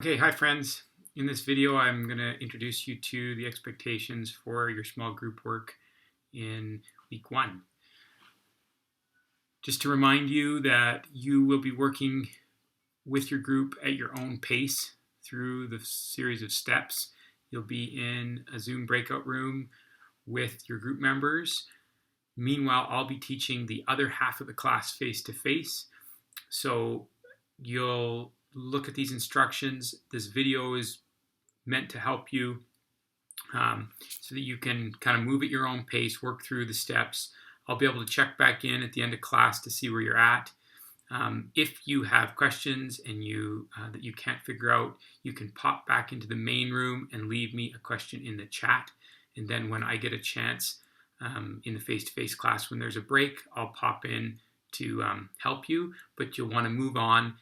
Okay, hi friends. In this video, I'm going to introduce you to the expectations for your small group work in week 1. Just to remind you that you will be working with your group at your own pace through the series of steps. You'll be in a Zoom breakout room with your group members. Meanwhile, I'll be teaching the other half of the class face-to-face. So you'll look at these instructions. This video is meant to help you so that you can kind of move at your own pace, work through the steps. I'll be able to check back in at the end of class to see where you're at. If you have questions and that you can't figure out, you can pop back into the main room and leave me a question in the chat. And then when I get a chance in the face-to-face class, when there's a break, I'll pop in to help you. But you'll want to move on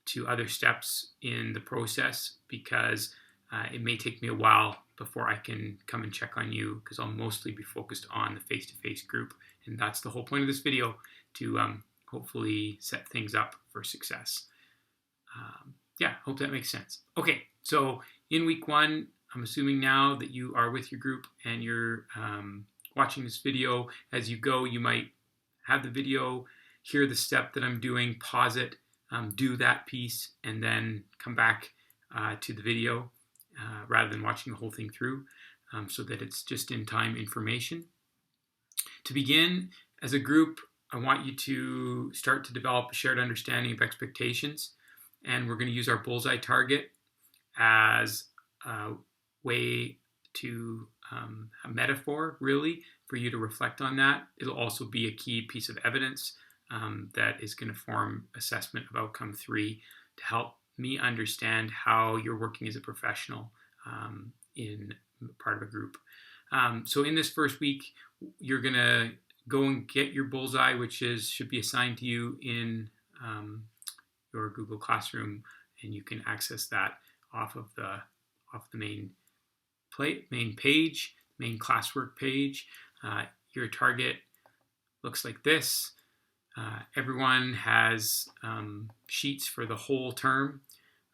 to other steps in the process because it may take me a while before I can come and check on you because I'll mostly be focused on the face-to-face group. And that's the whole point of this video, to hopefully set things up for success. Yeah, hope that makes sense. Okay, so in week 1, I'm assuming now that you are with your group and you're watching this video. As you go, you might have the video, hear the step that I'm doing, pause it, do that piece, and then come back to the video rather than watching the whole thing through, so that it's just in time information. To begin, as a group, I want you to start to develop a shared understanding of expectations, and we're going to use our bullseye target as a way to a metaphor, really, for you to reflect on that. It'll also be a key piece of evidence that is going to form assessment of outcome 3 to help me understand how you're working as a professional in part of a group. So in this first week, you're going to go and get your bullseye, which should be assigned to you in your Google Classroom, and you can access that off the main page, main classwork page. Your target looks like this. Everyone has sheets for the whole term.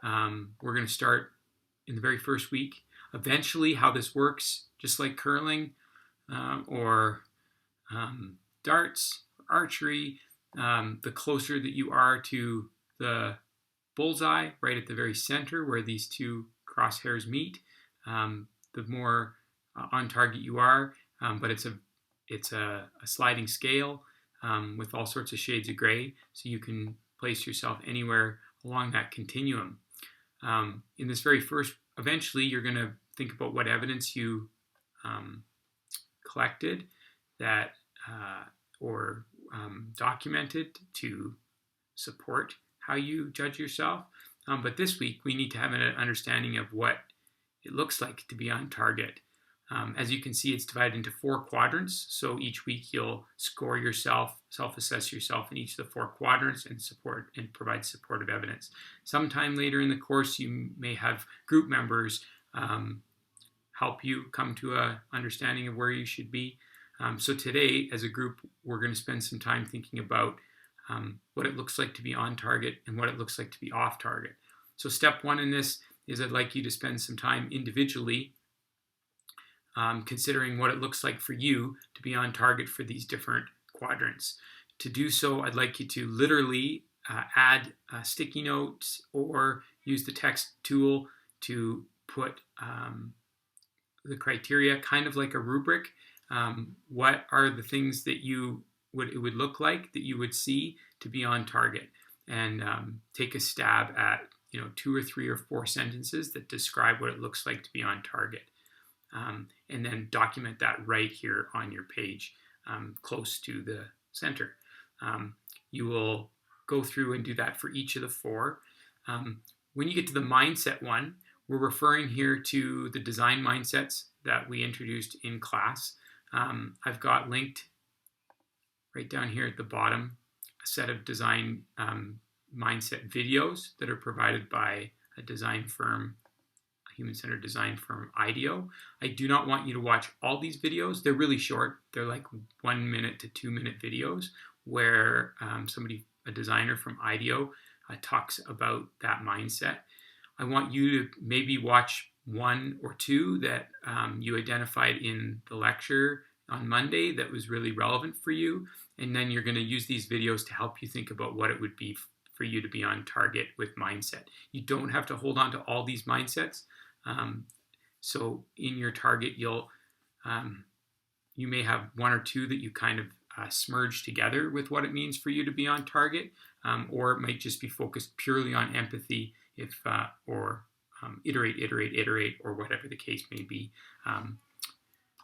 We're going to start in the very first week. Eventually, how this works, just like curling or darts, or archery, the closer that you are to the bullseye, right at the very center where these two crosshairs meet, the more on target you are. But it's a sliding scale with all sorts of shades of gray, so you can place yourself anywhere along that continuum. In this very first, eventually you're going to think about what evidence you collected that or documented to support how you judge yourself. But this week we need to have an understanding of what it looks like to be on target. As you can see, it's divided into 4 quadrants. So each week you'll score yourself, self-assess yourself in each of the 4 quadrants and provide supportive evidence. Sometime later in the course, you may have group members help you come to an understanding of where you should be. So today, as a group, we're going to spend some time thinking about what it looks like to be on target and what it looks like to be off target. So step 1 in this is I'd like you to spend some time individually considering what it looks like for you to be on target for these different quadrants. To do so, I'd like you to literally add sticky notes or use the text tool to put the criteria, kind of like a rubric. What are the things that it would look like that you would see to be on target, and take a stab at 2 or 3 or 4 sentences that describe what it looks like to be on target. And then document that right here on your page, close to the center. You will go through and do that for each of the 4. When you get to the mindset one, we're referring here to the design mindsets that we introduced in class. I've got linked right down here at the bottom a set of design mindset videos that are provided by a design firm, human-centered design firm, IDEO. I do not want you to watch all these videos. They're really short. They're like 1 minute to 2 minute videos where a designer from IDEO talks about that mindset. I want you to maybe watch one or two that you identified in the lecture on Monday that was really relevant for you. And then you're going to use these videos to help you think about what it would be for you to be on target with mindset. You don't have to hold on to all these mindsets. So in your target, you may have one or two that you kind of smurge together with what it means for you to be on target, or it might just be focused purely on empathy, or iterate, or whatever the case may be.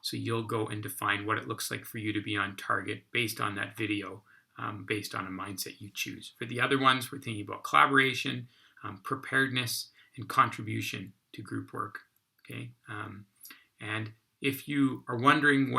So you'll go and define what it looks like for you to be on target based on that video, based on a mindset you choose. For the other ones, we're thinking about collaboration, preparedness, and contribution to group work. Okay, and if you are wondering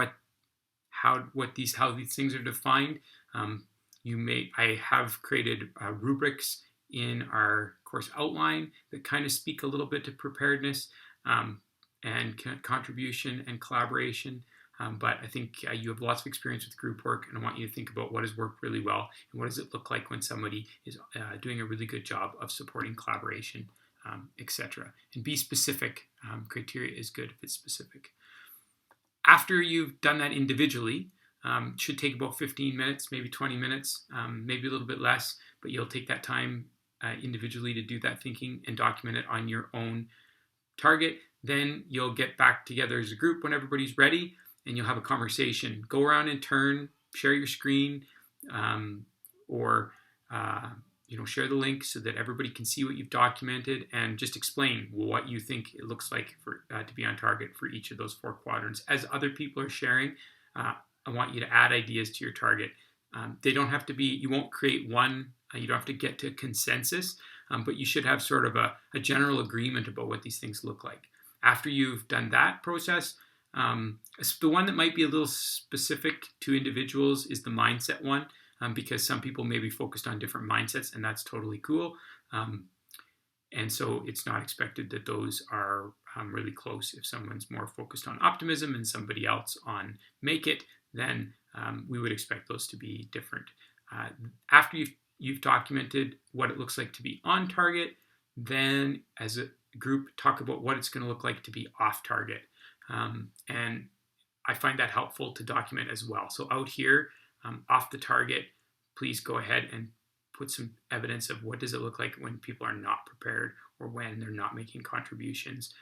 how these things are defined, I have created rubrics in our course outline that kind of speak a little bit to preparedness and contribution and collaboration. But I think you have lots of experience with group work, and I want you to think about what has worked really well and what does it look like when somebody is doing a really good job of supporting collaboration, etc. And be specific. Criteria is good if it's specific. After you've done that individually, should take about 15 minutes, maybe 20 minutes, maybe a little bit less, but you'll take that time individually to do that thinking and document it on your own target. Then you'll get back together as a group when everybody's ready, and you'll have a conversation. Go around in turn, share your screen, or share the link so that everybody can see what you've documented, and just explain what you think it looks like for to be on target for each of those 4 quadrants. As other people are sharing, I want you to add ideas to your target. They don't have to be, you won't create one, you don't have to get to consensus, but you should have sort of a general agreement about what these things look like. After you've done that process, the one that might be a little specific to individuals is the mindset one, because some people may be focused on different mindsets, and that's totally cool. And so it's not expected that those are really close. If someone's more focused on optimism and somebody else on make it, then we would expect those to be different. After you've documented what it looks like to be on target, then as a group, talk about what it's going to look like to be off target. And I find that helpful to document as well. So out here, off the target, please go ahead and put some evidence of what does it look like when people are not prepared or when they're not making contributions.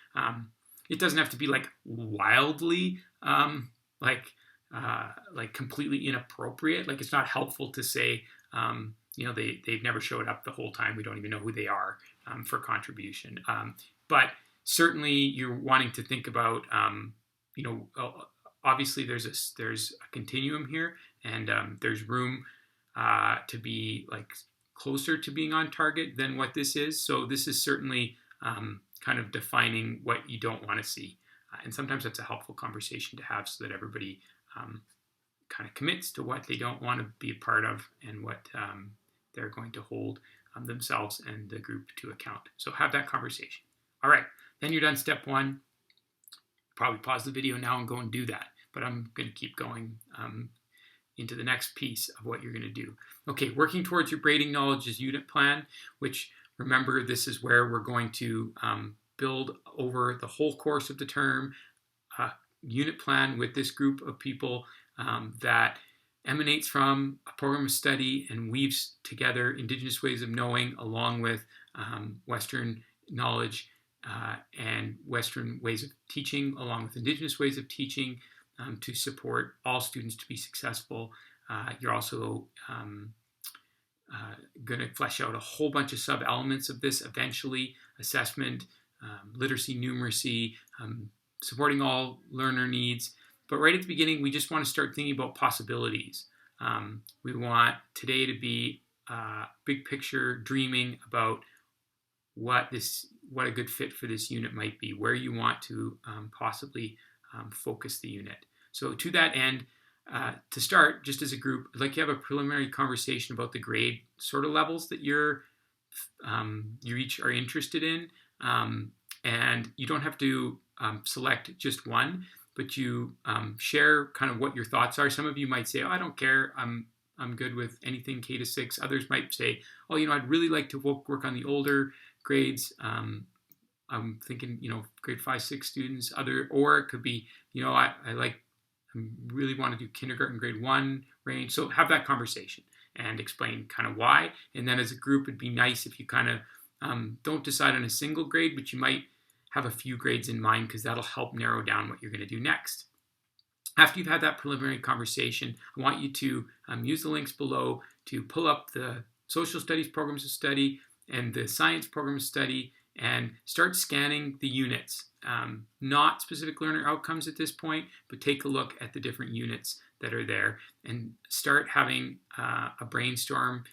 It doesn't have to be like wildly like completely inappropriate. Like, it's not helpful to say they've never showed up the whole time, we don't even know who they are for contribution. But certainly you're wanting to think about obviously there's a continuum here, and there's room to be like closer to being on target than what this is. So this is certainly kind of defining what you don't want to see. And sometimes that's a helpful conversation to have so that everybody kind of commits to what they don't want to be a part of and what they're going to hold themselves and the group to account. So have that conversation. All right, then you're done step 1. Probably pause the video now and go and do that. But I'm going to keep going into the next piece of what you're going to do. Okay, working towards your braiding knowledge's unit plan, which, remember, this is where we're going to build over the whole course of the term a unit plan with this group of people that emanates from a program of study and weaves together Indigenous ways of knowing along with Western knowledge and Western ways of teaching, along with Indigenous ways of teaching, to support all students to be successful. You're also going to flesh out a whole bunch of sub-elements of this eventually: assessment, literacy, numeracy, supporting all learner needs. But right at the beginning, we just want to start thinking about possibilities. We want today to be big picture dreaming about what a good fit for this unit might be, where you want to possibly focus the unit. So to that end, to start, just as a group, I'd like to have a preliminary conversation about the grade sort of levels that you each are interested in. And you don't have to select just one, but you share kind of what your thoughts are. Some of you might say, "Oh, I don't care. I'm good with anything K to 6." Others might say, "Oh, I'd really like to work on the older grades." I'm thinking, grade 5, 6 students, or it could be, I really want to do kindergarten, grade 1 range. So have that conversation and explain kind of why. And then as a group, it'd be nice if you kind of don't decide on a single grade, but you might have a few grades in mind, because that'll help narrow down what you're going to do next. After you've had that preliminary conversation, I want you to use the links below to pull up the social studies programs of study and the science program of study, and start scanning the units. Not specific learner outcomes at this point, but take a look at the different units that are there and start having a brainstorm,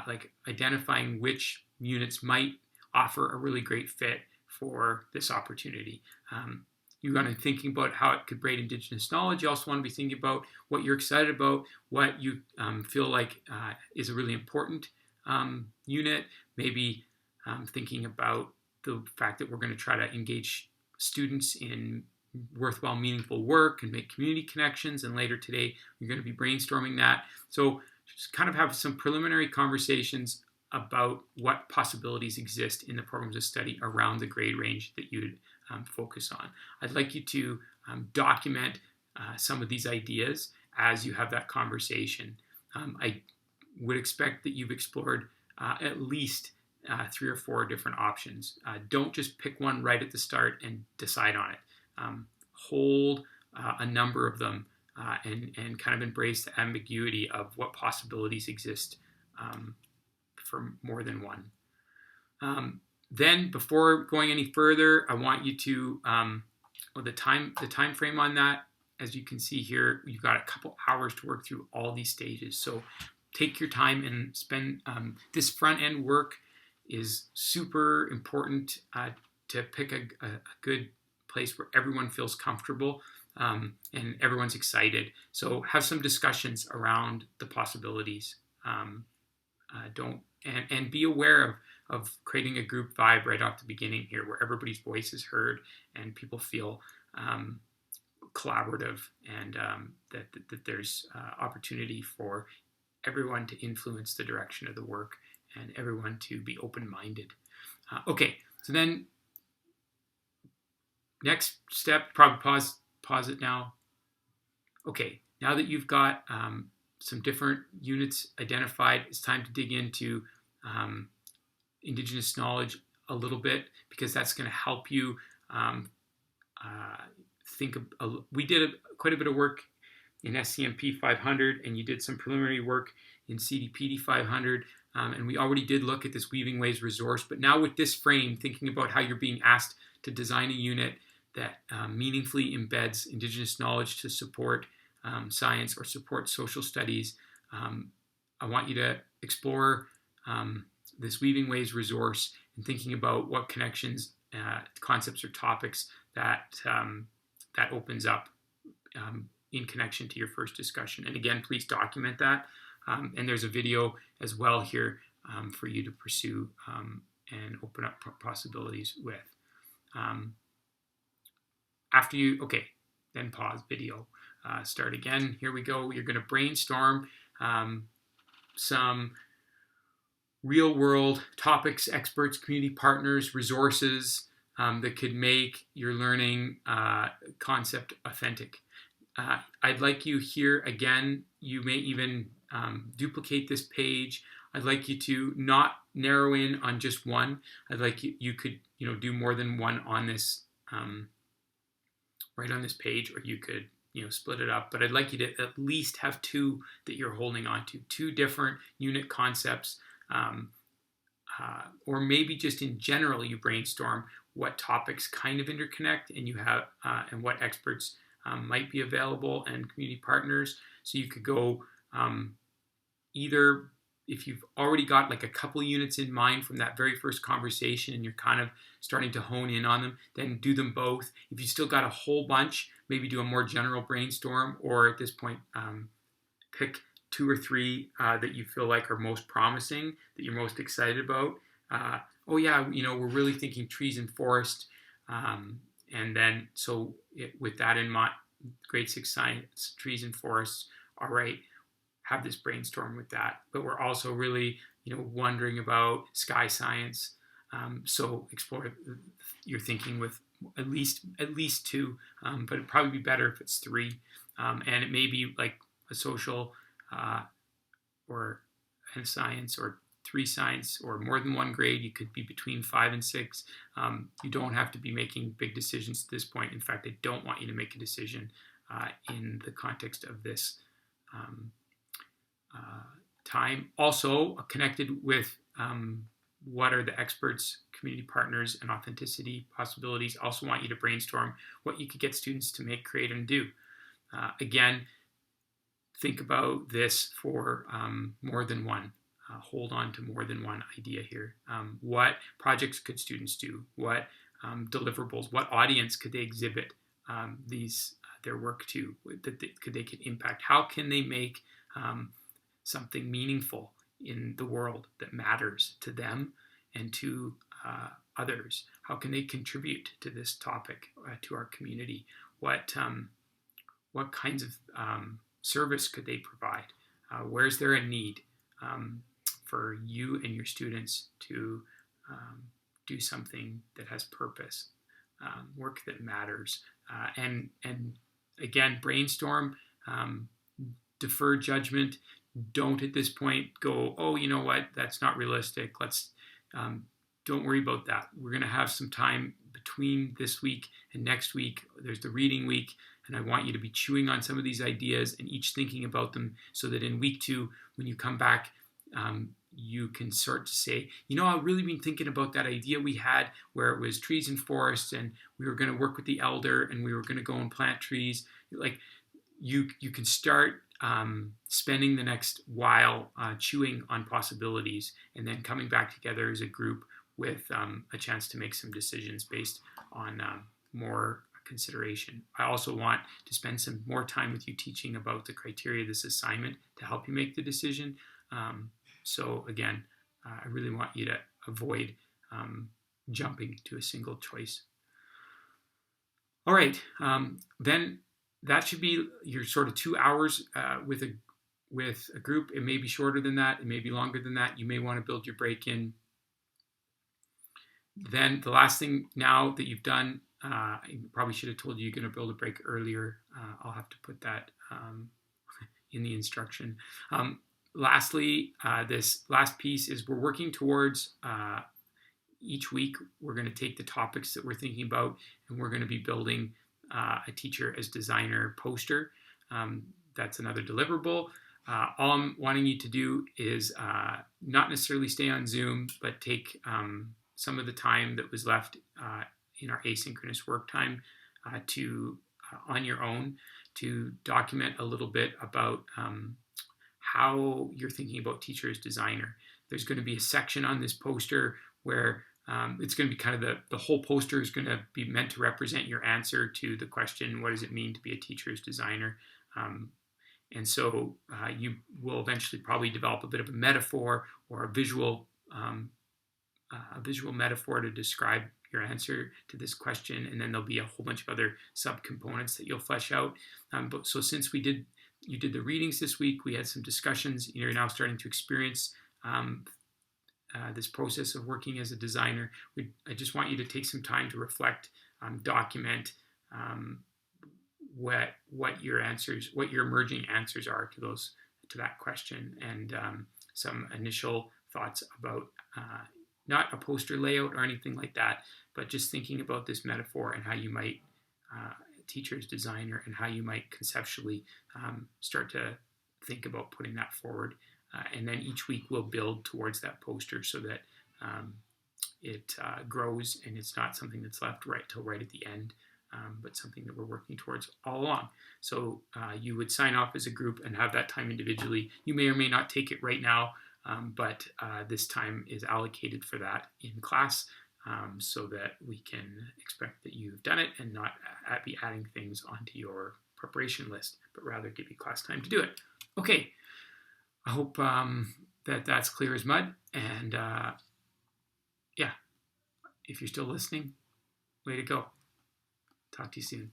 like identifying which units might offer a really great fit for this opportunity. You want to be thinking about how it could braid Indigenous knowledge. You also want to be thinking about what you're excited about, what you feel like is a really important unit. Maybe thinking about the fact that we're going to try to engage students in worthwhile, meaningful work and make community connections. And later today, you're going to be brainstorming that. So just kind of have some preliminary conversations about what possibilities exist in the programs of study around the grade range that you would focus on. I'd like you to document some of these ideas as you have that conversation. I would expect that you've explored at least 3 or 4 different options. Don't just pick one right at the start and decide on it. Hold a number of them and kind of embrace the ambiguity of what possibilities exist for more than one. Then, before going any further, I want you to the time frame on that. As you can see here, you've got a couple hours to work through all these stages. So take your time and spend this front end work is super important to pick a good place where everyone feels comfortable and everyone's excited. So have some discussions around the possibilities. And be aware of creating a group vibe right off the beginning here, where everybody's voice is heard and people feel collaborative, and that there's opportunity for everyone to influence the direction of the work and everyone to be open-minded. Okay, so then next step, probably pause it now. Okay, now that you've got some different units identified, it's time to dig into Indigenous knowledge a little bit, because that's going to help you think of. We did quite a bit of work in SCMP 500, and you did some preliminary work in CDPD 500, and we already did look at this Weaving Ways resource. But now with this frame, thinking about how you're being asked to design a unit that meaningfully embeds Indigenous knowledge to support science or support social studies, I want you to explore this Weaving Ways resource and thinking about what connections, concepts, or topics that opens up in connection to your first discussion. And again, please document that. And there's a video as well here for you to pursue and open up possibilities with. Then pause video. Start again. Here we go. You're going to brainstorm some real-world topics, experts, community partners, resources that could make your learning concept authentic. I'd like you here, again, you may even duplicate this page. I'd like you to not narrow in on just one. I'd like you could do more than one on this right on this page, or you could split it up. But I'd like you to at least have 2 that you're holding on to, 2 different unit concepts, or maybe just in general you brainstorm what topics kind of interconnect, and you have and what experts might be available and community partners. So you could go either, if you've already got like a couple units in mind from that very first conversation and you're kind of starting to hone in on them, then do them both. If you still got a whole bunch, maybe do a more general brainstorm, or at this point pick 2 or 3 that you feel like are most promising, that you're most excited about. We're really thinking trees and forest. And then, with that in mind, grade 6 science, trees and forests, all right, have this brainstorm with that. But we're also really, wondering about sky science, So explore your thinking with at least two, but it'd probably be better if it's three. And it may be like a social or a science or three science or more than one grade. You could be between 5 and 6. You don't have to be making big decisions at this point. In fact, I don't want you to make a decision in the context of this time. Also connected with what are the experts, community partners, and authenticity possibilities. Also want you to brainstorm what you could get students to make, create, and do. Again, think about this for more than one. Hold on to more than one idea here. What projects could students do? What deliverables? What audience could they exhibit their work to? That they could impact? How can they make something meaningful in the world that matters to them and to others? How can they contribute to this topic, to our community? What kinds of service could they provide? Where's there a need for you and your students to do something that has purpose, work that matters, and again, brainstorm, defer judgment. Don't at this point go, oh, you know what, that's not realistic. Don't worry about that. We're going to have some time between this week and next week. There's the reading week, and I want you to be chewing on some of these ideas and each thinking about them so that in week 2, when you come back, you can start to say, you know, I've really been thinking about that idea we had where it was trees and forests, and we were going to work with the elder, and we were going to go and plant trees. Like you can start spending the next while chewing on possibilities and then coming back together as a group with a chance to make some decisions based on more consideration. I also want to spend some more time with you teaching about the criteria of this assignment to help you make the decision. So again, I really want you to avoid jumping to a single choice. All right, then that should be your sort of 2 hours with a group. It may be shorter than that. It may be longer than that. You may want to build your break in. Then the last thing now that you've done, I probably should have told you you're going to build a break earlier. I'll have to put that in the instruction. Lastly, this last piece is we're working towards each week, we're going to take the topics that we're thinking about and we're going to be building a teacher as designer poster. That's another deliverable. All I'm wanting you to do is not necessarily stay on Zoom, but take some of the time that was left in our asynchronous work time on your own to document a little bit about how you're thinking about teacher as designer. There's going to be a section on this poster where it's going to be kind of the whole poster is going to be meant to represent your answer to the question, what does it mean to be a teacher as designer? And so you will eventually probably develop a bit of a metaphor or a visual metaphor to describe your answer to this question, and then there'll be a whole bunch of other subcomponents that you'll flesh out. So since you did the readings this week, we had some discussions. You're now starting to experience this process of working as a designer. I just want you to take some time to reflect, document what your emerging answers are to that question, and some initial thoughts about not a poster layout or anything like that, but just thinking about this metaphor and how you might teacher's designer and how you might conceptually start to think about putting that forward. And then each week we'll build towards that poster so that it grows and it's not something that's left right at the end, but something that we're working towards all along. So you would sign off as a group and have that time individually. You may or may not take it right now, but this time is allocated for that in class, so that we can expect that you've done it and not be adding things onto your preparation list, but rather give you class time to do it. Okay, I hope that's clear as mud. And yeah, if you're still listening, way to go. Talk to you soon.